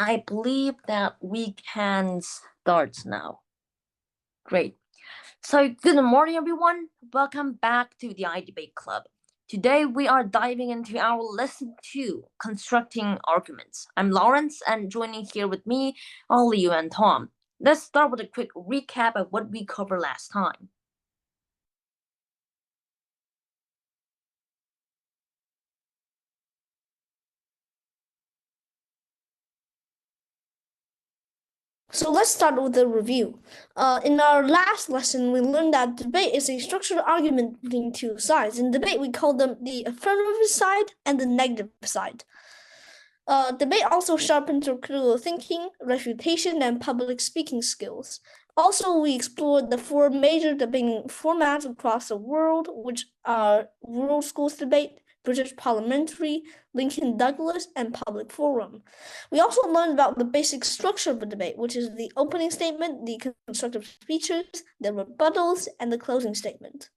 I believe that we can start now. Great. So, good morning, everyone. Welcome back to the iDebate Club. Today, we are diving into our lesson 2, Constructing Arguments. I'm Lawrence, and joining here with me are Liu and Tom. Let's start with a quick recap of what we covered last time. So let's start with the review. In our last lesson, we learned that debate is a structured argument between two sides. In debate, we call them the affirmative side and the negative side. Debate also sharpens your critical thinking, refutation, and public speaking skills. Also, we explored the 4 major debating formats across the world, which are World Schools Debate, British Parliamentary, Lincoln Douglas, and Public Forum. We also learned about the basic structure of a debate, which is the opening statement, the constructive speeches, the rebuttals, and the closing statement.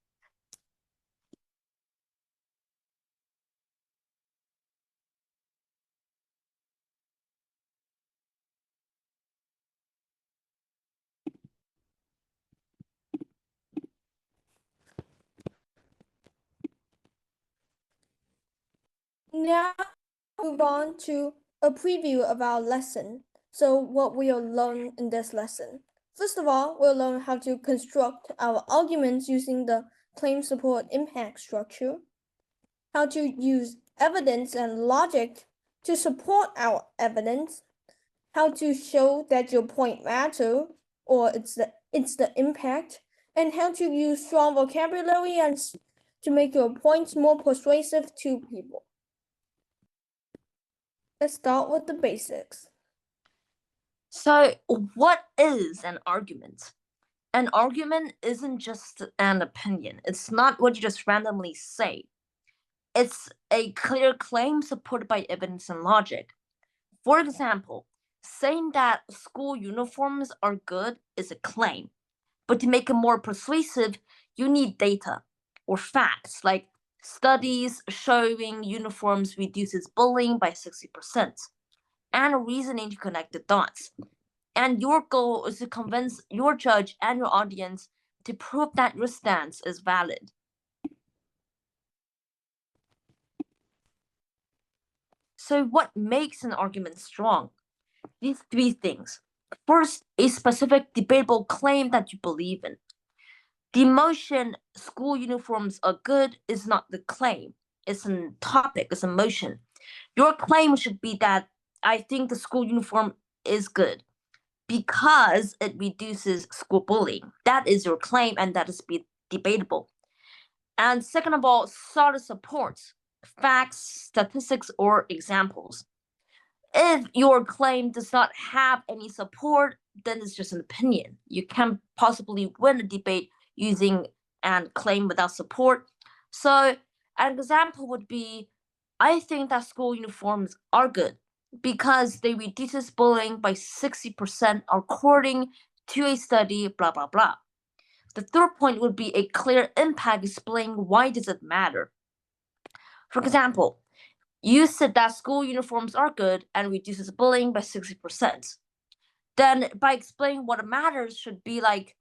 Now move on to a preview of our lesson. So what we'll learn in this lesson. First of all, we'll learn how to construct our arguments using the claim support impact structure, how to use evidence and logic to support our evidence, how to show that your point matters or it's the impact, and how to use strong vocabulary and to make your points more persuasive to people. Let's start with the basics. So, what is an argument? An argument isn't just an opinion. It's not what you just randomly say. It's a clear claim supported by evidence and logic. For example, saying that school uniforms are good is a claim, but to make it more persuasive, you need data or facts like studies showing uniforms reduces bullying by 60% and reasoning to connect the dots. And your goal is to convince your judge and your audience to prove that your stance is valid. So, what makes an argument strong? These 3 things. First, a specific debatable claim that you believe in. The emotion school uniforms are good is not the claim. It's a topic, it's a motion. Your claim should be that I think the school uniform is good because it reduces school bullying. That is your claim, and that is debatable. And second of all, solid supports, facts, statistics, or examples. If your claim does not have any support, then it's just an opinion. You can't possibly win a debate using and claim without support. So an example would be, I think that school uniforms are good because they reduces bullying by 60% according to a study, blah, blah, blah. The third point would be a clear impact explaining why does it matter. For example, you said that school uniforms are good and reduces bullying by 60%. Then by explaining what matters should be like,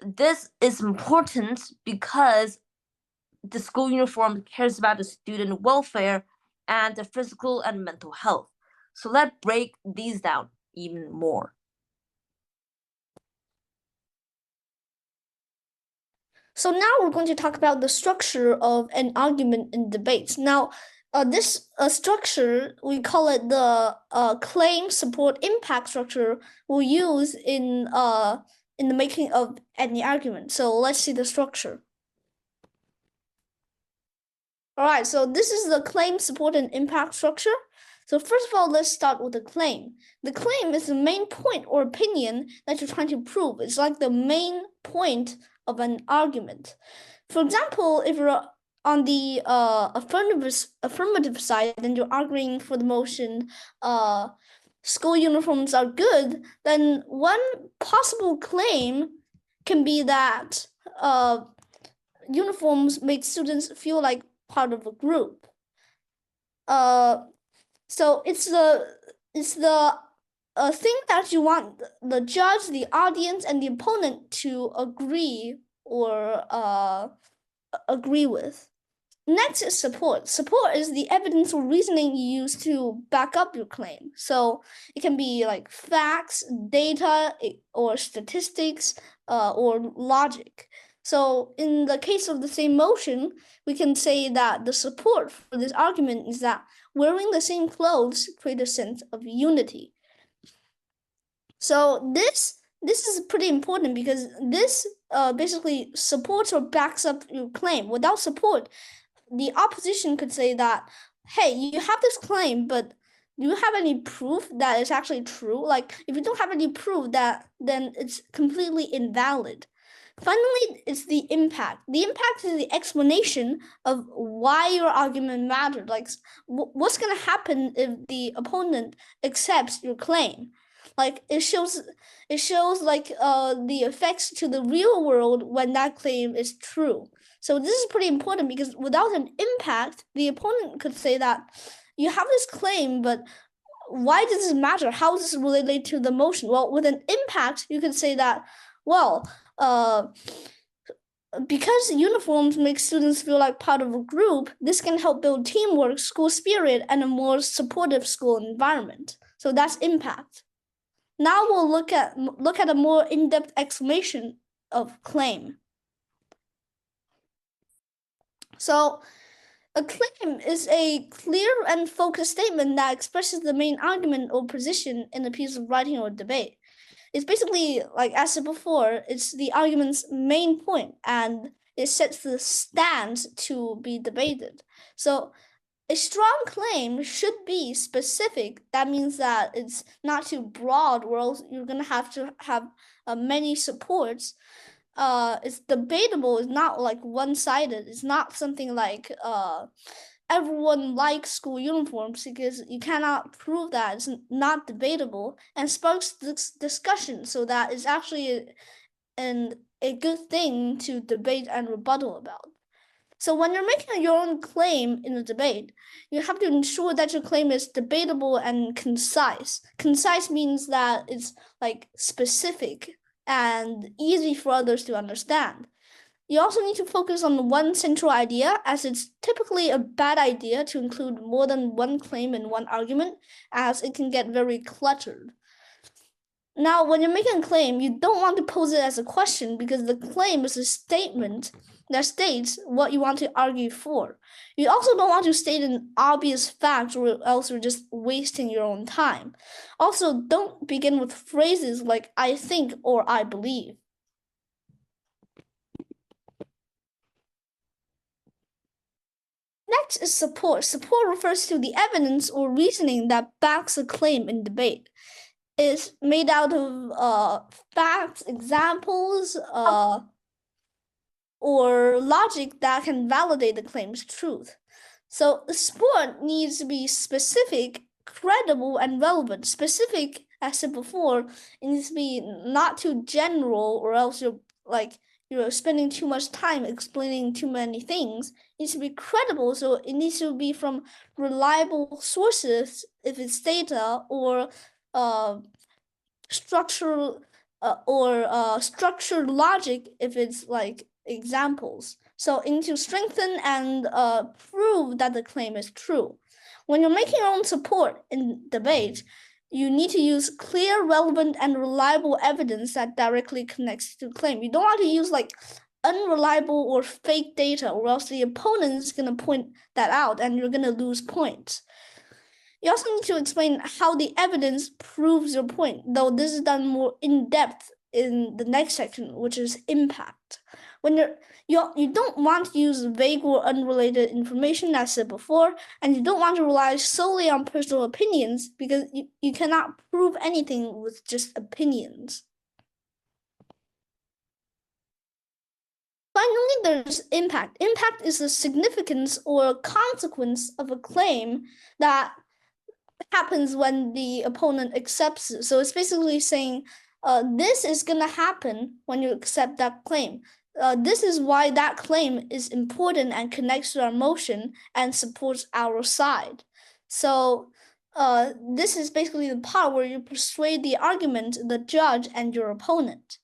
this is important because the school uniform cares about the student welfare and the physical and mental health. So let's break these down even more. So now we're going to talk about the structure of an argument in debates. Now, this structure, we call it the claim support impact structure we'll use in the making of any argument. So let's see the structure. All right, so this is the claim support and impact structure. So first of all, let's start with the claim. The claim is the main point or opinion that you're trying to prove. It's like the main point of an argument. For example, if you're on the affirmative side, then you're arguing for the motion school uniforms are good, then one possible claim can be that uniforms make students feel like part of a group. So it's the it's the thing that you want the judge, the audience, and the opponent to agree or agree with. Next is support. Support is the evidence or reasoning you use to back up your claim. So it can be like facts, data, or statistics, or logic. So in the case of the same motion, we can say that the support for this argument is that wearing the same clothes create a sense of unity. So this is pretty important because this basically supports or backs up your claim. Without support, the opposition could say that, hey, you have this claim, but do you have any proof that it's actually true? Like, if you don't have any proof, then it's completely invalid. Finally, it's the impact. The impact is the explanation of why your argument mattered. Like, what's going to happen if the opponent accepts your claim? Like, it shows like the effects to the real world when that claim is true. So this is pretty important because without an impact, the opponent could say that you have this claim, but why does this matter? How is this related to the motion? Well, with an impact, you could say that, well, because uniforms make students feel like part of a group, this can help build teamwork, school spirit, and a more supportive school environment. So that's impact. Now we'll look at a more in-depth explanation of claim. So a claim is a clear and focused statement that expresses the main argument or position in a piece of writing or debate. It's basically, like I said before, it's the argument's main point, and it sets the stance to be debated. So a strong claim should be specific. That means that it's not too broad, or else you're going to have many supports. It's debatable. It's not like one-sided. It's not something like everyone likes school uniforms, because you cannot prove that. It's not debatable, and sparks this discussion, so that it's actually a good thing to debate and rebuttal about. So when you're making your own claim in a debate, you have to ensure that your claim is debatable and concise. Concise means that it's like specific and easy for others to understand. You also need to focus on one central idea, as it's typically a bad idea to include more than one claim in one argument, as it can get very cluttered. Now, when you're making a claim, you don't want to pose it as a question, because the claim is a statement that states what you want to argue for. You also don't want to state an obvious fact, or else you're just wasting your own time. Also, don't begin with phrases like "I think" or "I believe." Next is support. Support refers to the evidence or reasoning that backs a claim in debate. It's made out of facts, examples, or logic that can validate the claim's truth. So the support needs to be specific, credible, and relevant. Specific, as I said before, it needs to be not too general, or else you're spending too much time explaining too many things. It needs to be credible, so it needs to be from reliable sources if it's data, or structured logic if it's like examples. So it needs to strengthen and prove that the claim is true. When you're making your own support in debate, you need to use clear, relevant, and reliable evidence that directly connects to the claim. You don't want to use like unreliable or fake data, or else the opponent is going to point that out and you're going to lose points. You also need to explain how the evidence proves your point, though this is done more in depth in the next section, which is impact. When you don't want to use vague or unrelated information, as I said before, and you don't want to rely solely on personal opinions, because you cannot prove anything with just opinions. Finally, there's impact. Impact is the significance or consequence of a claim that happens when the opponent accepts it. So it's basically saying, this is going to happen when you accept that claim. This is why that claim is important and connects to our motion and supports our side. So This is basically the part where you persuade the argument, the judge, and your opponent.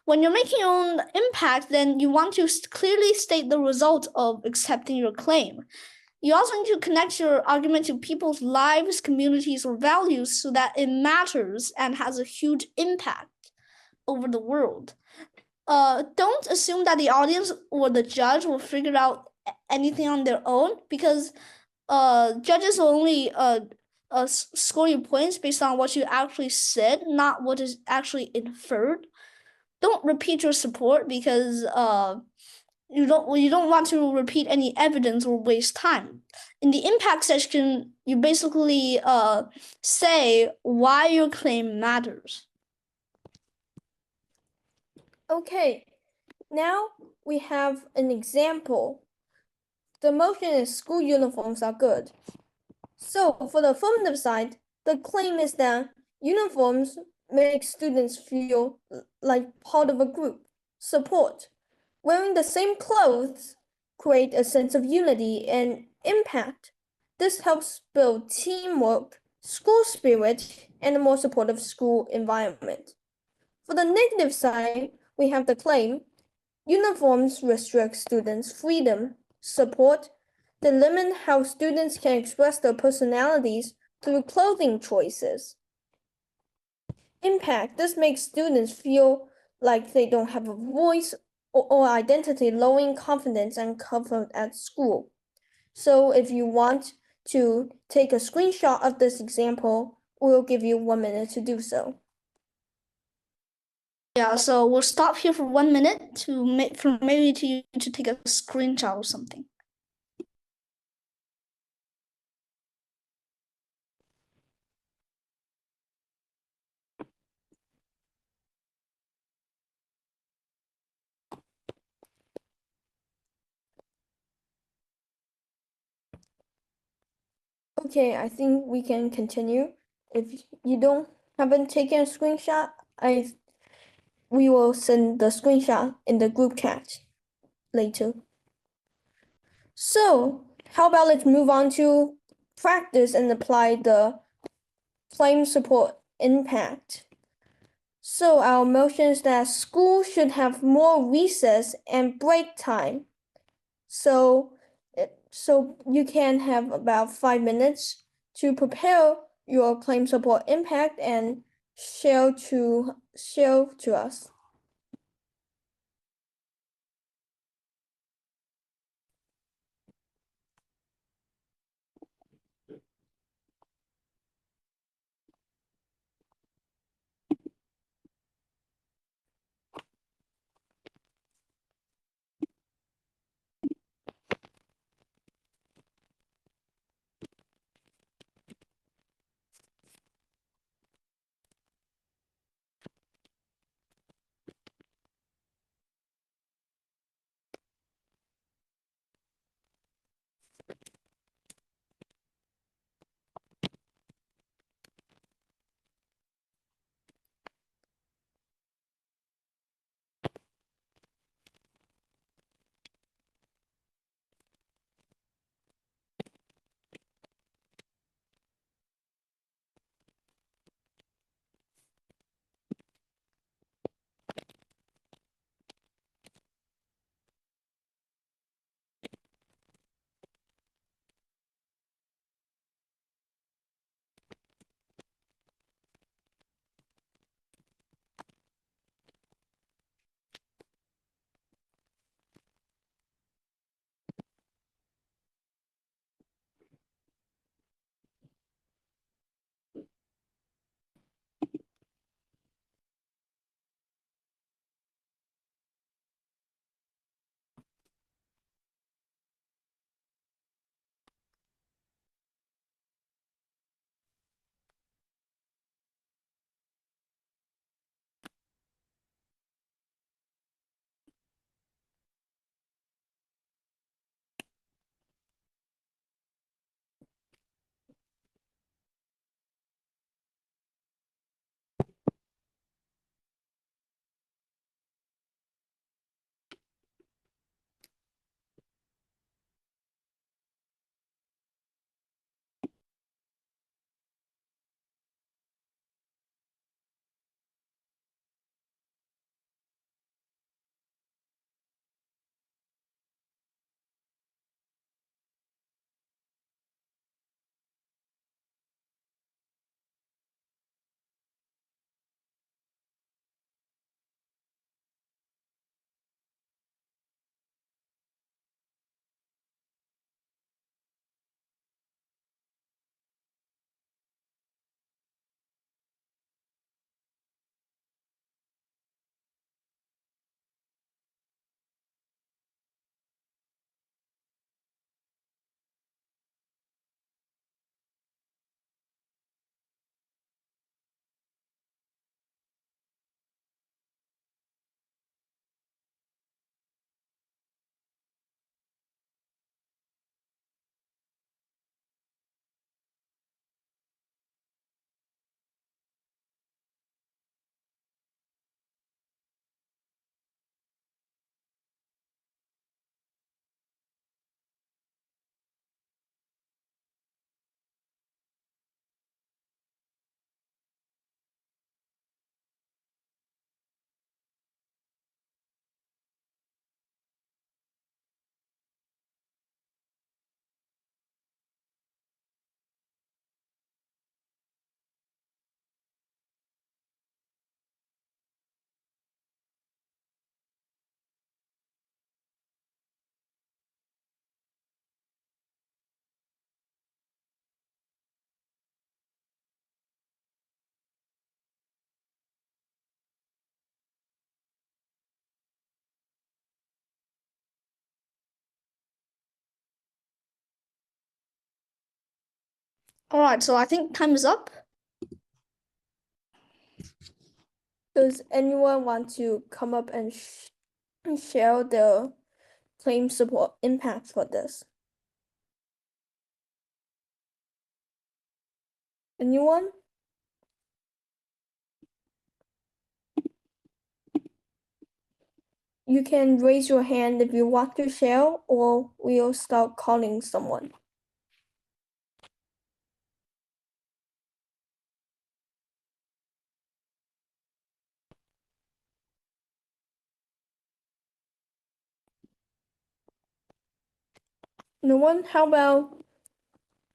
When you're making your own impact, then you want to clearly state the result of accepting your claim. You also need to connect your argument to people's lives, communities, or values so that it matters and has a huge impact over the world. Don't assume that the audience or the judge will figure out anything on their own, because judges will only score you points based on what you actually said, not what is actually inferred. Don't repeat your support because you don't want to repeat any evidence or waste time. In the impact section, you basically say why your claim matters. Okay, now we have an example. The motion is school uniforms are good. So for the affirmative side, the claim is that uniforms make students feel like part of a group. Support. Wearing the same clothes create a sense of unity and impact. This helps build teamwork, school spirit, and a more supportive school environment. For the negative side, we have the claim uniforms restrict students' freedom. Support. They limit how students can express their personalities through clothing choices. Impact. This makes students feel like they don't have a voice or identity, lowering confidence and comfort at school. So if you want to take a screenshot of this example, we'll give you 1 minute to do so. Yeah, so we'll stop here for 1 minute for maybe to you to take a screenshot or something. Okay, I think we can continue. If you haven't taken a screenshot, we will send the screenshot in the group chat later. So, how about let's move on to practice and apply the claim support impact. So our motion is that school should have more recess and break time. So you can have about 5 minutes to prepare your claim support impact and share to us. All right, so I think time is up. Does anyone want to come up and share the claim support impact for this? Anyone? You can raise your hand if you want to share, or we'll start calling someone. No one? How about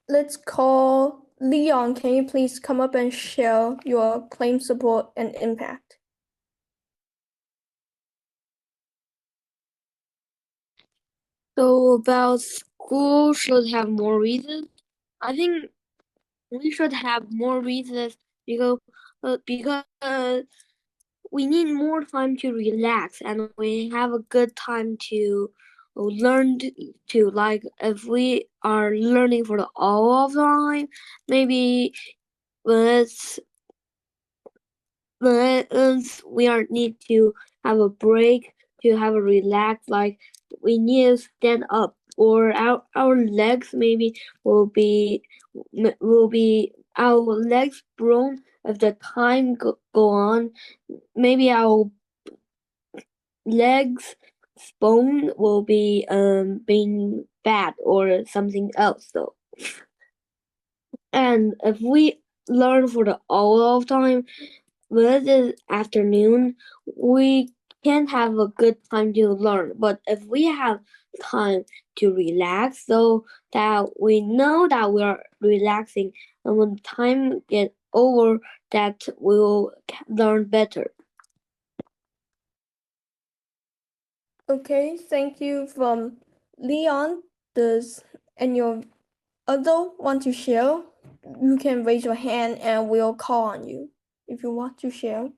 let's call Leon. Can you please come up and share your claim support and impact? So about school should have more reasons. I think we should have more reasons because we need more time to relax and we have a good time to learn to like if we are learning for the all of the time, maybe let's we are need to have a break to have a relax, like we need to stand up or our legs maybe will be our legs brown if the time go on, maybe our legs bone will be being bad or something else though. And if we learn for the all of time with the afternoon, we can have a good time to learn. But if we have time to relax, so that we know that we are relaxing, and when time get over, that we will learn better. Okay, thank you from Leon. Does any of other want to share? You can raise your hand and we'll call on you if you want to share.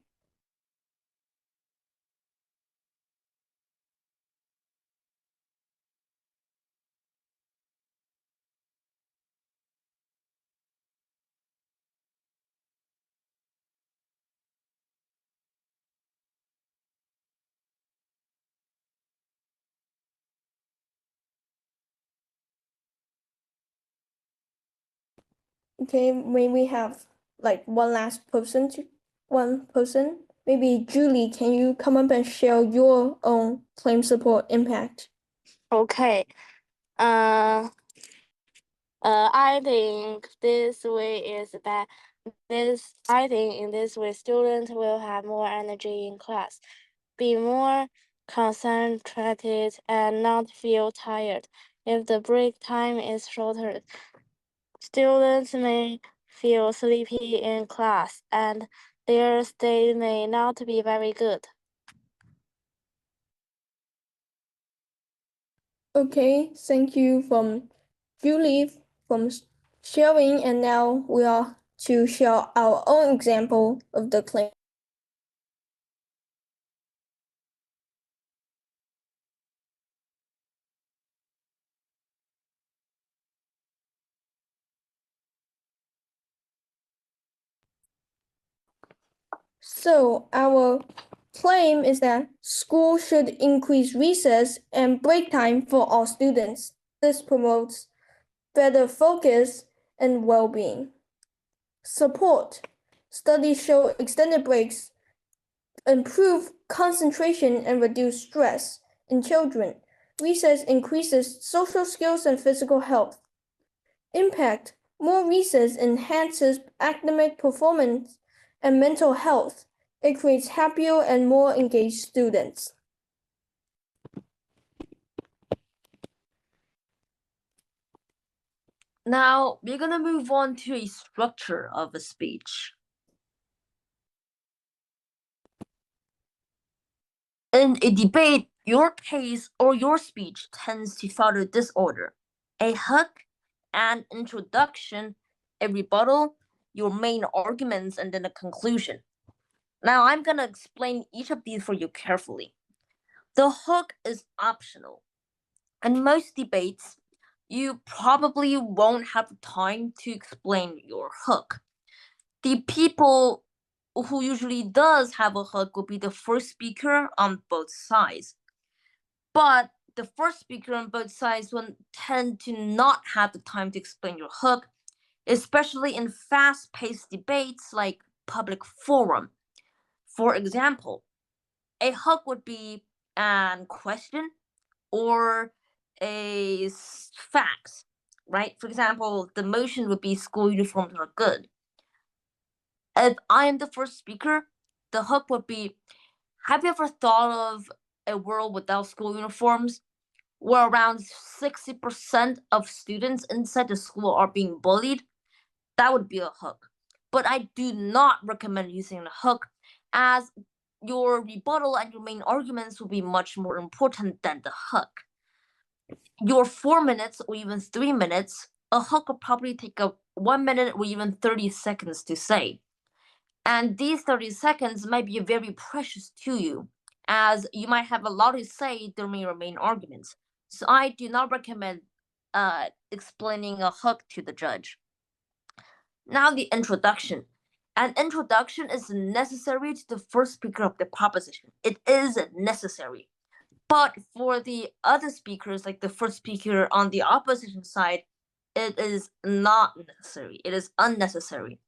Okay, may we have like one person? Maybe Julie, can you come up and share your own claim support impact? Okay. I think this way is bad. I think in this way, students will have more energy in class, be more concentrated, and not feel tired. If the break time is shorter, students may feel sleepy in class, and their state may not be very good. Okay, thank you from Julie from sharing, and now we are to share our own example of the claim. So our claim is that school should increase recess and break time for all students. This promotes better focus and well-being. Support. Studies show extended breaks improve concentration and reduce stress in children. Recess increases social skills and physical health. Impact. More recess enhances academic performance and mental health. It creates happier and more engaged students. Now we're gonna move on to a structure of a speech. In a debate, your case or your speech tends to follow this order: a hook, an introduction, a rebuttal, your main arguments, and then a conclusion. Now I'm gonna explain each of these for you carefully. The hook is optional. In most debates, you probably won't have time to explain your hook. The people who usually does have a hook will be the first speaker on both sides. But the first speaker on both sides will tend to not have the time to explain your hook, especially in fast-paced debates like public forum. For example, a hook would be an question or a fact, right? For example, the motion would be school uniforms are good. If I am the first speaker, the hook would be, have you ever thought of a world without school uniforms where around 60% of students inside the school are being bullied? That would be a hook. But I do not recommend using a hook, as your rebuttal and your main arguments will be much more important than the hook. Your 4 minutes or even 3 minutes, a hook will probably take up 1 minute or even 30 seconds to say. And these 30 seconds might be very precious to you, as you might have a lot to say during your main arguments. So I do not recommend explaining a hook to the judge. Now the introduction. An introduction is necessary to the first speaker of the proposition. It is necessary. But for the other speakers, like the first speaker on the opposition side, it is not necessary. It is unnecessary.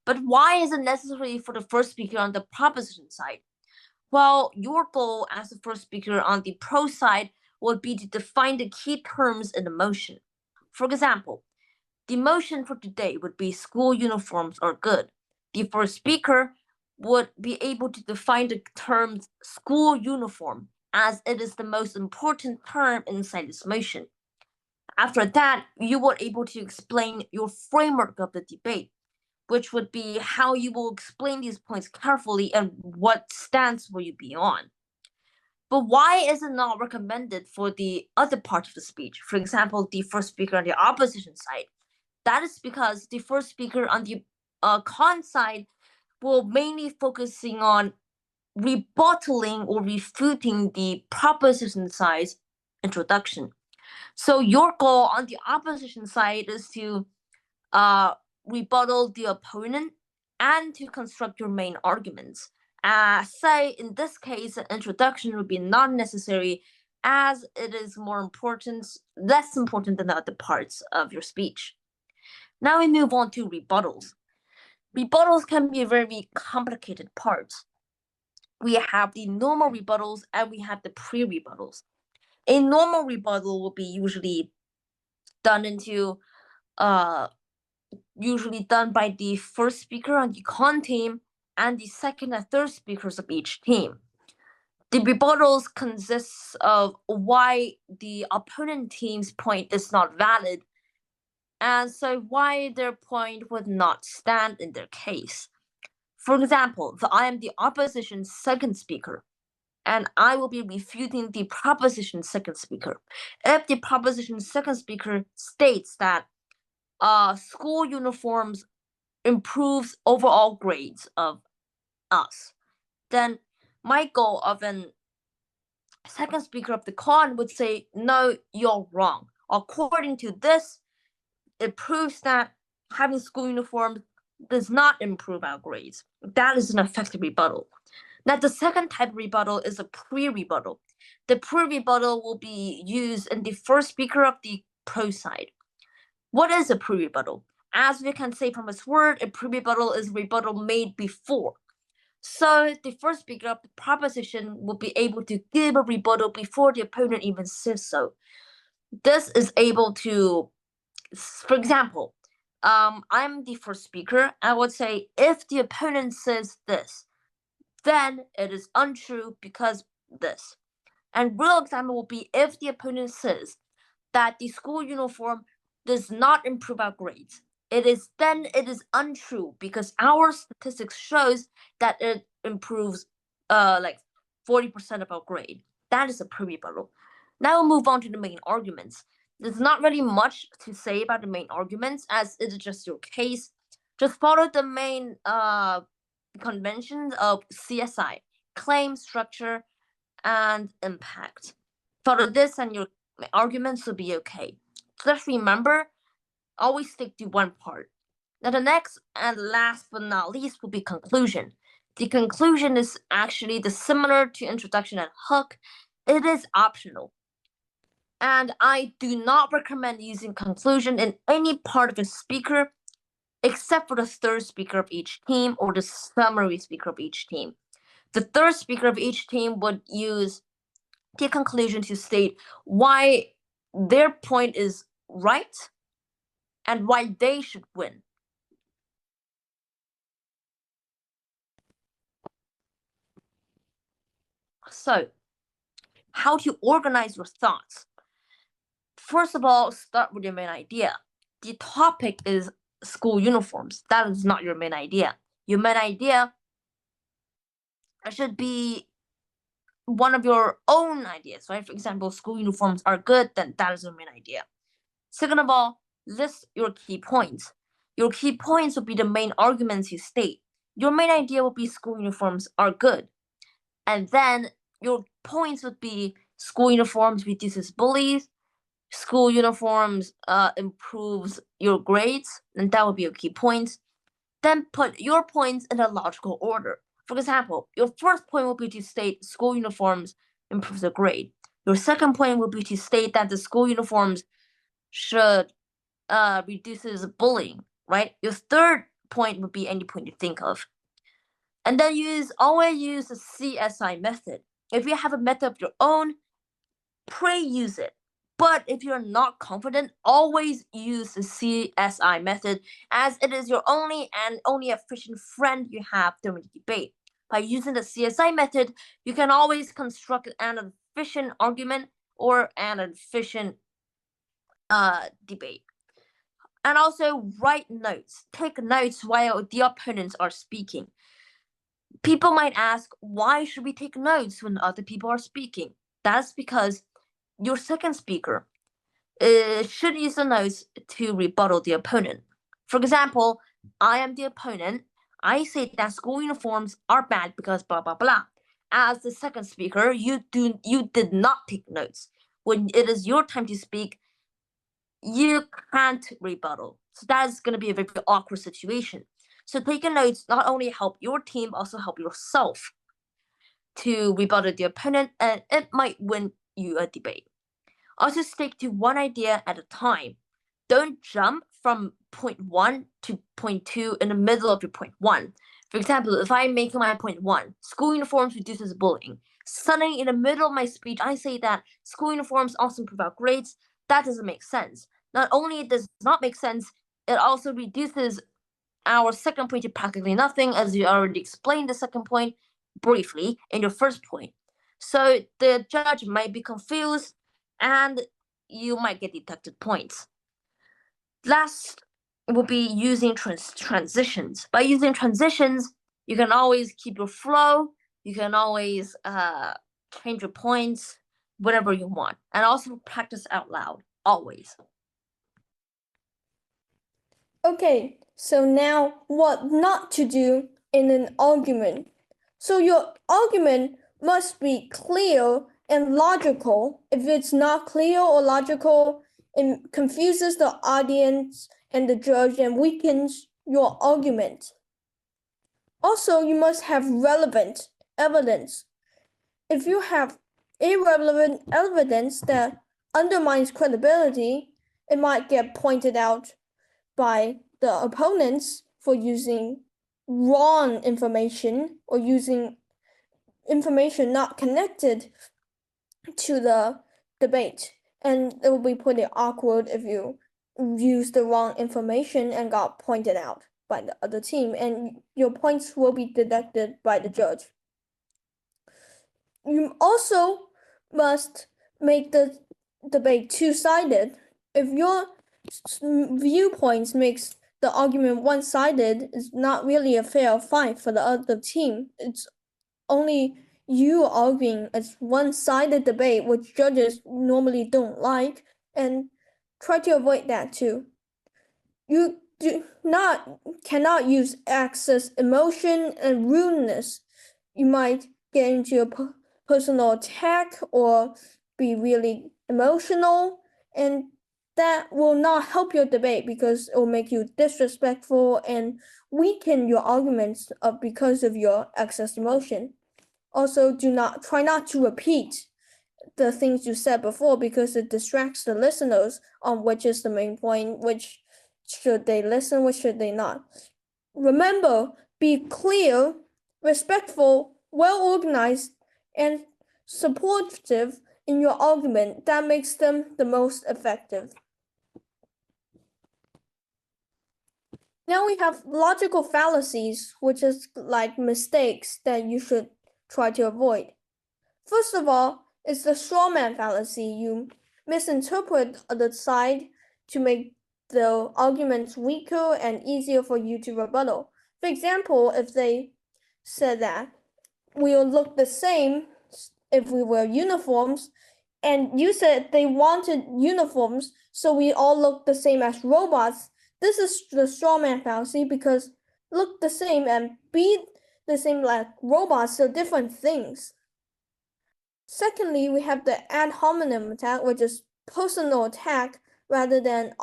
But why is it necessary for the first speaker on the proposition side? Well, your goal as the first speaker on the pro side would be to define the key terms in the motion. For example, the motion for today would be school uniforms are good. The first speaker would be able to define the term school uniform, as it is the most important term inside this motion. After that, you were able to explain your framework of the debate, which would be how you will explain these points carefully and what stance will you be on. But why is it not recommended for the other part of the speech? For example, the first speaker on the opposition side. That is because the first speaker on the con side will mainly focusing on rebuttaling or refuting the proposition side's introduction. So your goal on the opposition side is to rebuttal the opponent and to construct your main arguments. Say in this case, an introduction would be not necessary, as it is less important than the other parts of your speech. Now we move on to rebuttals. Rebuttals can be a very complicated part. We have the normal rebuttals and we have the pre-rebuttals. A normal rebuttal will be usually done by the first speaker on the con team and the second and third speakers of each team. The rebuttals consists of why the opponent team's point is not valid, and so why their point would not stand in their case. For example, I am the opposition's second speaker, and I will be refuting the proposition's second speaker. If the proposition's second speaker states that school uniforms improves overall grades of us, then my goal of an second speaker of the con would say, no, you're wrong. According to this, it proves that having school uniforms does not improve our grades. That is an effective rebuttal. Now, the second type of rebuttal is a pre-rebuttal. The pre-rebuttal will be used in the first speaker of the pro side. What is a pre-rebuttal? As we can say from its word, a pre-rebuttal is a rebuttal made before. So the first speaker of the proposition will be able to give a rebuttal before the opponent even says so. This is able to, for example, I'm the first speaker. I would say, if the opponent says this, then it is untrue because this. And real example will be if the opponent says that the school uniform does not improve our grades. It is untrue because our statistics shows that it improves like 40% of our grade. That is a pre-rebuttal. Now we'll move on to the main arguments. There's not really much to say about the main arguments, as it is just your case. Just follow the main conventions of CSI: claim, structure, and impact. Follow this and your arguments will be okay. Just remember, always stick to one part. Now the next and last but not least will be conclusion. The conclusion is actually similar to introduction and hook. It is optional. And I do not recommend using conclusion in any part of the speaker except for the third speaker of each team or the summary speaker of each team. The third speaker of each team would use the conclusion to state why their point is right and why they should win. So, how to organize your thoughts? First of all, start with your main idea. The topic is school uniforms. That is not your main idea. Your main idea should be one of your own ideas, right? For example, school uniforms are good, then that is your main idea. Second of all, list your key points. Your key points will be the main arguments you state. Your main idea will be school uniforms are good. And then your points would be school uniforms reduces bullies, school uniforms improves your grades, and that would be your key points. Then put your points in a logical order. For example, your first point will be to state school uniforms improves the grade. Your second point will be to state that the school uniforms should reduces bullying, right? Your third point would be any point you think of. And then always use the CSI method. If you have a method of your own, pray use it. But if you're not confident, always use the CSI method, as it is your only efficient friend you have during the debate. By using the CSI method, you can always construct an efficient argument or an efficient debate. And also write notes. Take notes while the opponents are speaking. People might ask, why should we take notes when other people are speaking? That's because your second speaker should use the notes to rebuttal the opponent. For example, I am the opponent. I say that school uniforms are bad because blah blah blah. As the second speaker, you did not take notes. When it is your time to speak, you can't rebuttal. So that's going to be a very awkward situation. So taking notes not only help your team, also help yourself to rebuttal the opponent, and it might win you a debate. Also stick to one idea at a time. Don't jump from point 1 to point 2 in the middle of your point 1. For example, if I'm making my point 1, school uniforms reduces bullying. Suddenly in the middle of my speech, I say that school uniforms also improve our grades. That doesn't make sense. Not only does it not make sense, it also reduces our second point to practically nothing, as you already explained the second point briefly in your first point. So the judge might be confused and you might get deducted points. Last will be using transitions. By using transitions, you can always keep your flow. You can always change your points whenever you want. And also practice out loud, always. Okay, so now what not to do in an argument. So your argument must be clear and logical. If it's not clear or logical, it confuses the audience and the judge and weakens your argument. Also, you must have relevant evidence. If you have irrelevant evidence that undermines credibility, it might get pointed out by the opponents for using wrong information or using information not connected to the debate. And it will be pretty awkward if you use the wrong information and got pointed out by the other team, and your points will be deducted by the judge. You also must make the debate two-sided. If your viewpoints makes the argument one-sided, it's not really a fair fight for the other team. It's only you arguing as one-sided debate, which judges normally don't like, and try to avoid that too. You cannot use excess emotion and rudeness. You might get into a personal attack or be really emotional, and that will not help your debate because it will make you disrespectful and weaken your arguments because of your excess emotion. Also, try not to repeat the things you said before because it distracts the listeners on which is the main point, which should they listen, which should they not. Remember, be clear, respectful, well organized, and supportive in your argument. That makes them the most effective. Now we have logical fallacies, which is like mistakes that you should try to avoid. First of all, it's the straw man fallacy. You misinterpret the side to make the arguments weaker and easier for you to rebuttal. For example, if they said that we'll look the same if we wear uniforms, and you said they wanted uniforms, so we all look the same as robots. This is the straw man fallacy because look the same and be the same like robots are different things. Secondly, we have the ad hominem attack, which is personal attack rather than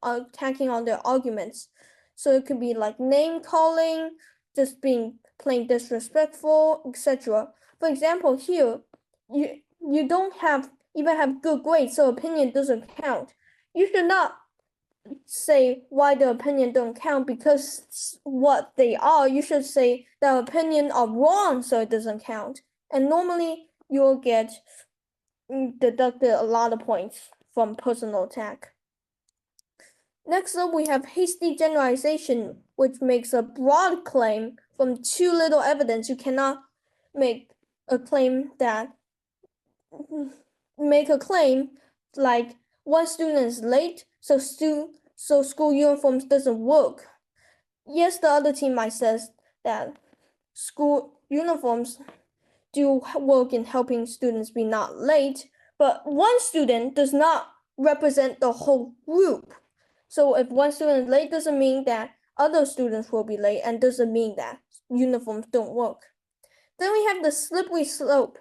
attacking on their arguments. So it could be like name calling, just being plain disrespectful, etc. For example, here you don't even have good grades, so opinion doesn't count. You should not say why the opinion don't count because what they are. You should say the opinion are wrong, so it doesn't count. And normally you'll get deducted a lot of points from personal attack. Next up, we have hasty generalization, which makes a broad claim from too little evidence. You cannot make a claim like one student is late, so school uniforms doesn't work. Yes, the other team might says that school uniforms do work in helping students be not late, but one student does not represent the whole group. So if one student is late, doesn't mean that other students will be late, and doesn't mean that uniforms don't work. Then we have the slippery slope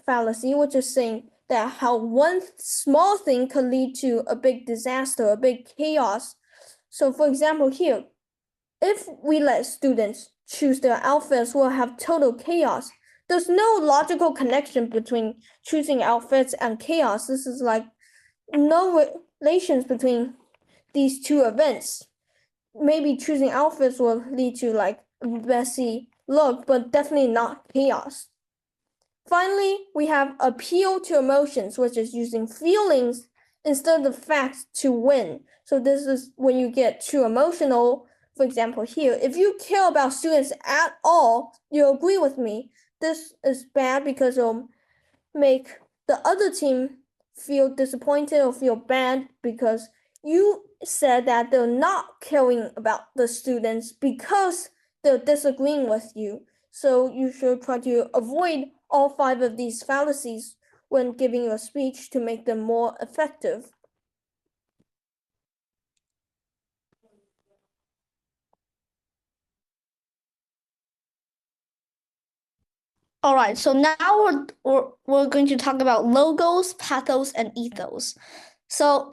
fallacy, which is saying that how one small thing could lead to a big disaster, a big chaos. So for example, here, if we let students choose their outfits, we'll have total chaos. There's no logical connection between choosing outfits and chaos. This is like no relations between these two events. Maybe choosing outfits will lead to like a messy look, but definitely not chaos. Finally, we have appeal to emotions, which is using feelings instead of facts to win. So this is when you get too emotional. For example, here, if you care about students at all, you agree with me. This is bad because it'll make the other team feel disappointed or feel bad because you said that they're not caring about the students because they're disagreeing with you. So you should try to avoid all 5 of these fallacies when giving your speech to make them more effective. All right, so now we're going to talk about logos, pathos, and ethos. So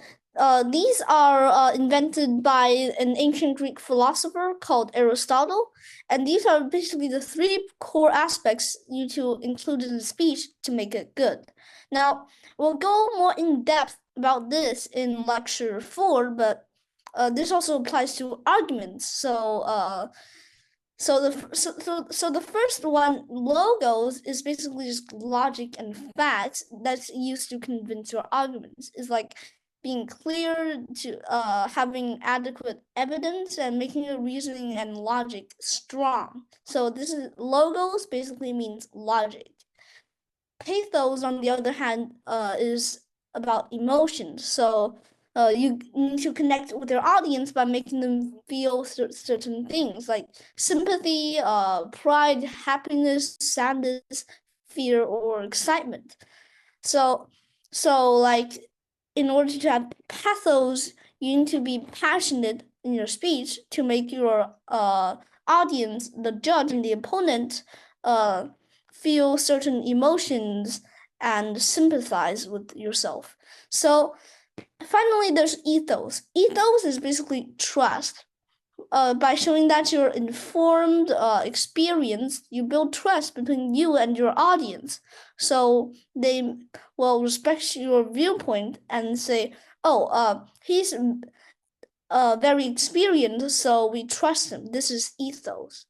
these are invented by an ancient Greek philosopher called Aristotle, and these are basically the 3 core aspects you to include in the speech to make it good. Now, we'll go more in depth about this in lecture 4, but this also applies to arguments. So the first one, logos, is basically just logic and facts that's used to convince your arguments. It's like being clear, to having adequate evidence, and making your reasoning and logic strong. So this is logos basically means logic. Pathos, on the other hand, is about emotions. So you need to connect with your audience by making them feel certain things like sympathy, pride, happiness, sadness, fear, or excitement. So like in order to have pathos, you need to be passionate in your speech to make your audience, the judge and the opponent, feel certain emotions and sympathize with yourself. So Finally, there's ethos. Ethos is basically trust. By showing that you're informed, experienced, you build trust between you and your audience. So they will respect your viewpoint and say, "Oh, he's very experienced, so we trust him." This is ethos.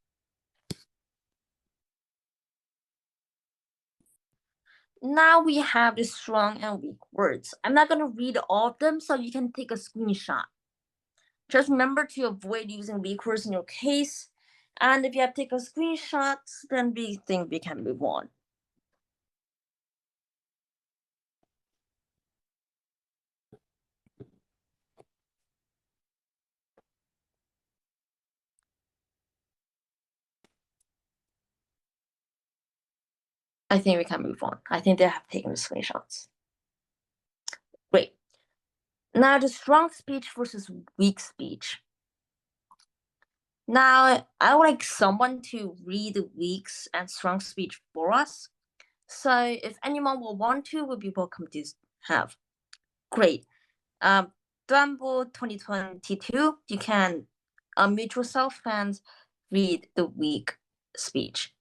Now we have the strong and weak words. I'm not going to read all of them, so you can take a screenshot. Just remember to avoid using weak words in your case. And if you have to take a screenshot, then we think we can move on. I think we can move on. I think they have taken the screenshots. Great. Now the strong speech versus weak speech. Now I would like someone to read the weak and strong speech for us. So if anyone will want to, we'll be welcome to have. Great. Dumbo 2022, you can unmute yourself and read the weak speech.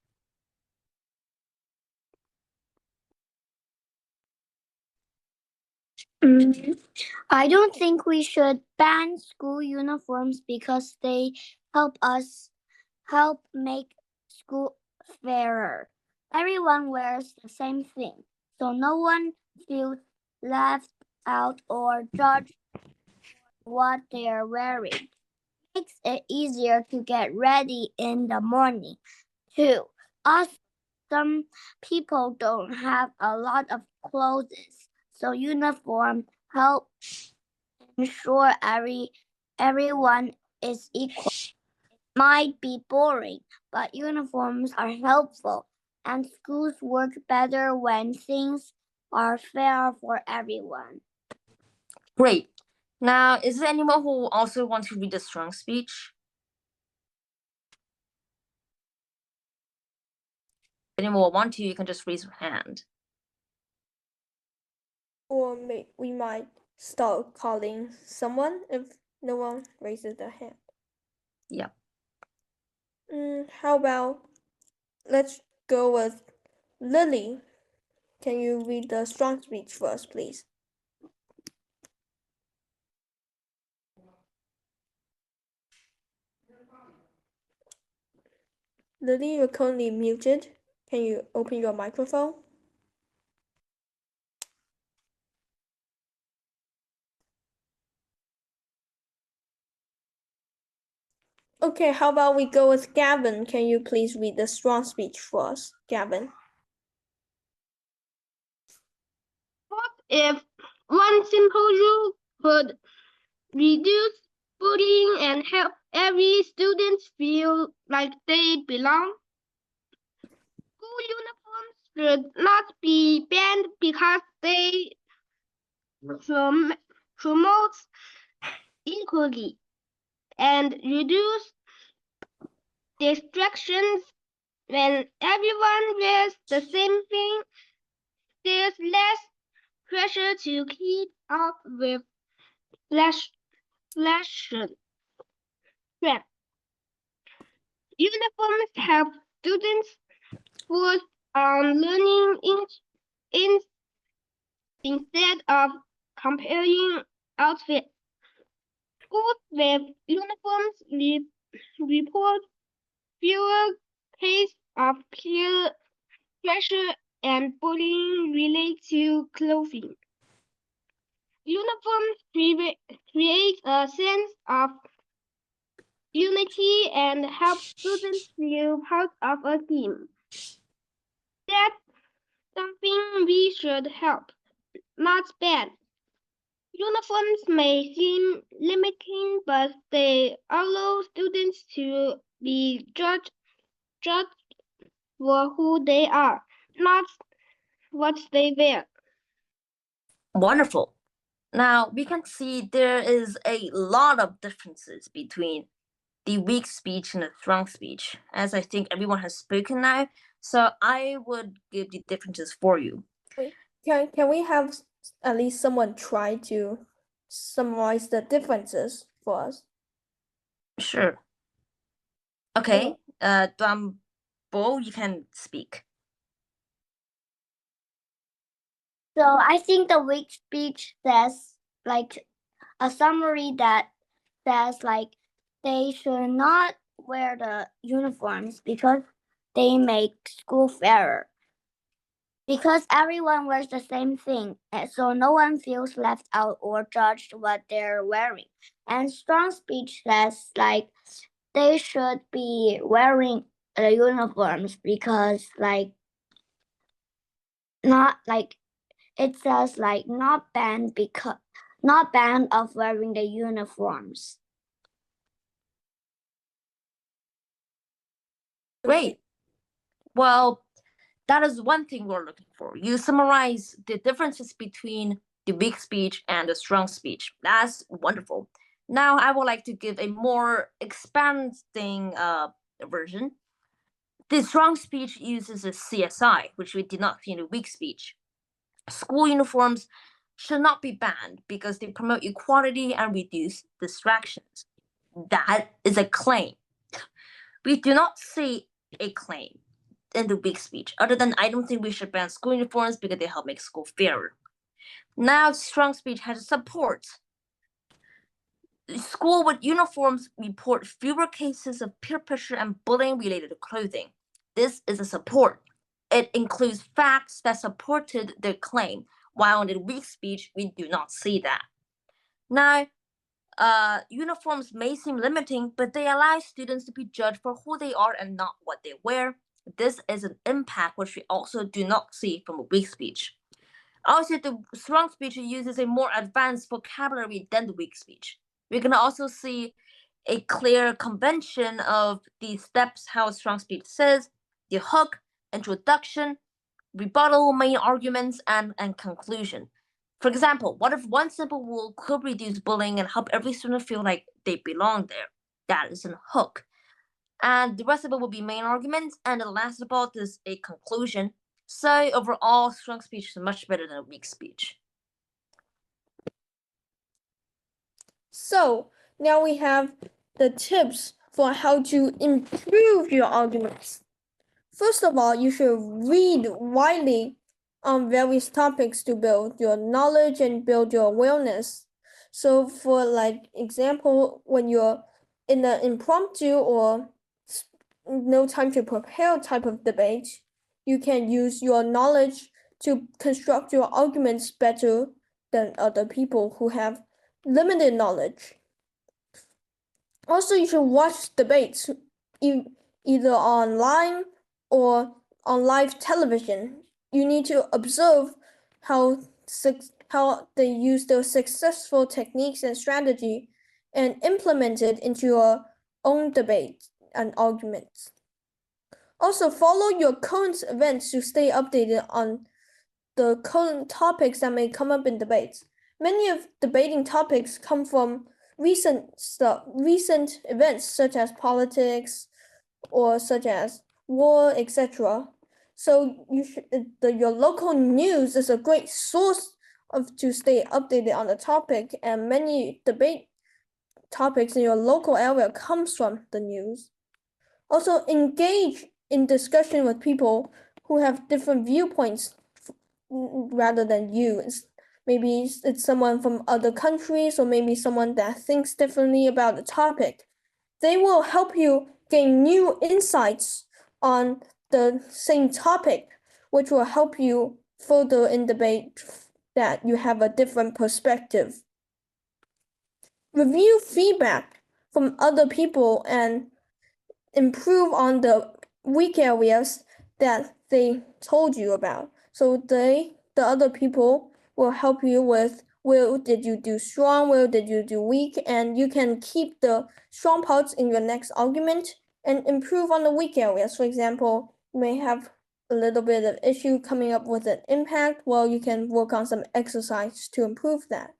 I don't think we should ban school uniforms because they help make school fairer. Everyone wears the same thing, so no one feels left out or judged what they're wearing. Makes it easier to get ready in the morning, too. Some people don't have a lot of clothes, so uniform help ensure everyone is equal. It might be boring, but uniforms are helpful, and schools work better when things are fair for everyone. Great. Now, is there anyone who also wants to read the strong speech? If anyone will want to, you can just raise your hand. Or we might start calling someone if no one raises their hand. Yeah. How about let's go with Lily. Can you read the strong speech for us, please? Lily, you're currently muted. Can you open your microphone? Okay, how about we go with Gavin? Can you please read the strong speech for us, Gavin? What if one simple rule could reduce bullying and help every student feel like they belong? School uniforms should not be banned because they promote equality and reduce distractions. When everyone wears the same thing, there's less pressure to keep up with fashion trends. Uniforms help students focus on learning instead of comparing outfits. Schools with uniforms report fewer cases of peer pressure and bullying related to clothing. Uniforms create a sense of unity and help students feel part of a team. That's something we should help, not ban. Uniforms may seem limiting, but they allow students to be judged for who they are, not what they wear. Wonderful. Now we can see there is a lot of differences between the weak speech and the strong speech, as I think everyone has spoken now. So I would give the differences for you. Wait, can we have at least someone try to summarize the differences for us? Sure. Okay. Bo, you can speak. So I think the weak speech says like a summary that says like they should not wear the uniforms because they make school fairer. Because everyone wears the same thing, so no one feels left out or judged what they're wearing. And strong speech says like they should be wearing the uniforms because like not like it says like not banned of wearing the uniforms. Great. Well, that is one thing we're looking for. You summarize the differences between the weak speech and the strong speech. That's wonderful. Now I would like to give a more expanding version. The strong speech uses a CSI, which we did not see in the weak speech. School uniforms should not be banned because they promote equality and reduce distractions. That is a claim. We do not see a claim in the weak speech, other than I don't think we should ban school uniforms because they help make school fairer. Now, strong speech has support. School with uniforms report fewer cases of peer pressure and bullying related to clothing. This is a support. It includes facts that supported their claim, while in the weak speech, we do not see that. Now, uniforms may seem limiting, but they allow students to be judged for who they are and not what they wear. This is an impact which we also do not see from a weak speech. Also, the strong speech uses a more advanced vocabulary than the weak speech. We can also see a clear convention of the steps how a strong speech says, the hook, introduction, rebuttal, main arguments, and conclusion. For example, what if one simple rule could reduce bullying and help every student feel like they belong there? That is a hook. And the rest of it will be main arguments, and the last about is a conclusion. So overall, strong speech is much better than a weak speech. So now we have the tips for how to improve your arguments. First of all, you should read widely on various topics to build your knowledge and build your awareness. So for like example, when you're in an impromptu or no time to prepare type of debate, you can use your knowledge to construct your arguments better than other people who have limited knowledge. Also, you should watch debates either online or on live television. You need to observe how they use those successful techniques and strategy and implement it into your own debate and arguments. Also, follow your current events to stay updated on the current topics that may come up in debates. Many of debating topics come from recent events such as politics or such as war, etc. So your local news is a great source to stay updated on the topic, and many debate topics in your local area comes from the news. Also, engage in discussion with people who have different viewpoints rather than you. Maybe it's someone from other countries or maybe someone that thinks differently about the topic. They will help you gain new insights on the same topic, which will help you further in debate that you have a different perspective. Review feedback from other people and improve on the weak areas that they told you about. So the other people will help you with where did you do strong, where did you do weak, and you can keep the strong parts in your next argument and improve on the weak areas. For example, you may have a little bit of issue coming up with an impact. Well, you can work on some exercise to improve that.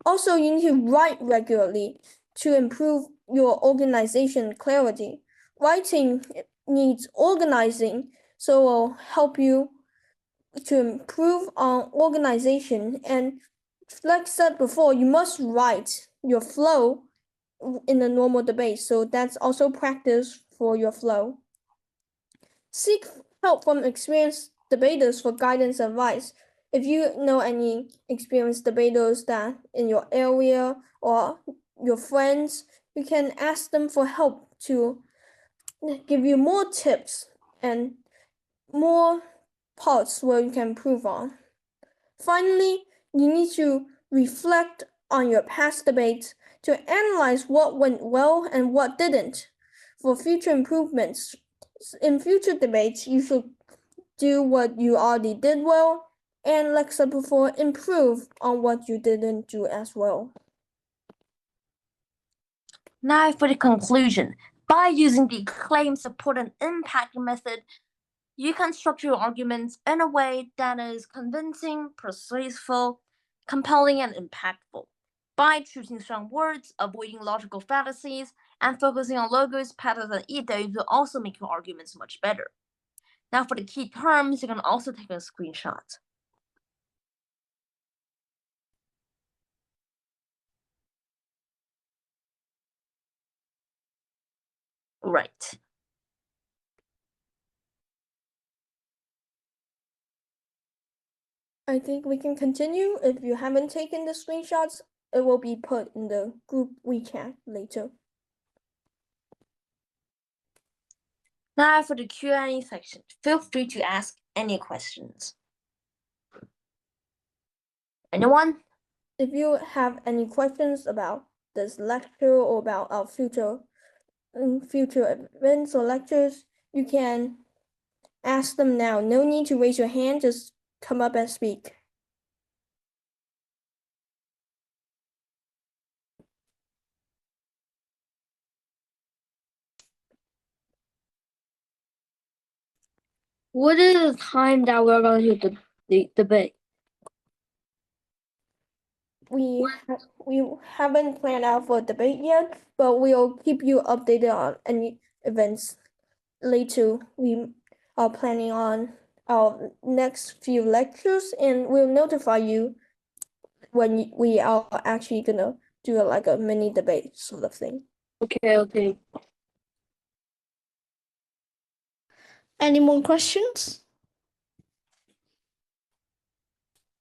Also, you need to write regularly to improve your organization clarity. Writing needs organizing, so it will help you to improve on organization and like said before, you must write your flow in a normal debate. So that's also practice for your flow. Seek help from experienced debaters for guidance and advice. If you know any experienced debaters that in your area or your friends, you can ask them for help to give you more tips and more parts where you can improve on. Finally, you need to reflect on your past debates to analyze what went well and what didn't for future improvements. In future debates, you should do what you already did well and, like I said before, improve on what you didn't do as well. Now for the conclusion. By using the claim, support, and impact method, you can structure your arguments in a way that is convincing, persuasive, compelling, and impactful. By choosing strong words, avoiding logical fallacies, and focusing on logos, patterns, and ethos will also make your arguments much better. Now for the key terms, you can also take a screenshot. Right. I think we can continue. If you haven't taken the screenshots, it will be put in the group WeChat later. Now for the Q&A section. Feel free to ask any questions. Anyone? If you have any questions about this lecture or about our future events or lectures, you can ask them now. No need to raise your hand, just come up and speak. What is the time that we're going to debate? We haven't planned out for a debate yet, but we'll keep you updated on any events later. We are planning on our next few lectures, and we'll notify you when we are actually gonna do like a mini debate sort of thing. Okay. Any more questions?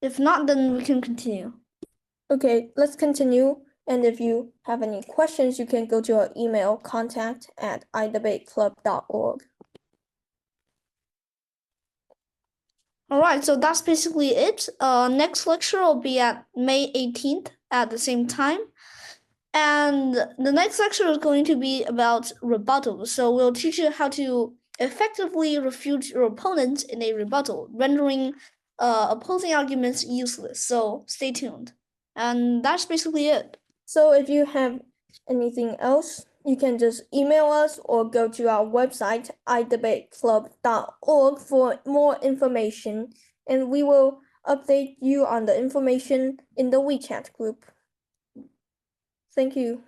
If not, then we can continue. Okay, let's continue. And if you have any questions, you can go to our email contact@iDebateClub.org. All right, so that's basically it. Next lecture will be at May 18th at the same time. And the next lecture is going to be about rebuttal. So we'll teach you how to effectively refute your opponent in a rebuttal, rendering opposing arguments useless. So stay tuned. And that's basically it. So if you have anything else, you can just email us or go to our website, iDebateClub.org, for more information, and we will update you on the information in the WeChat group. Thank you.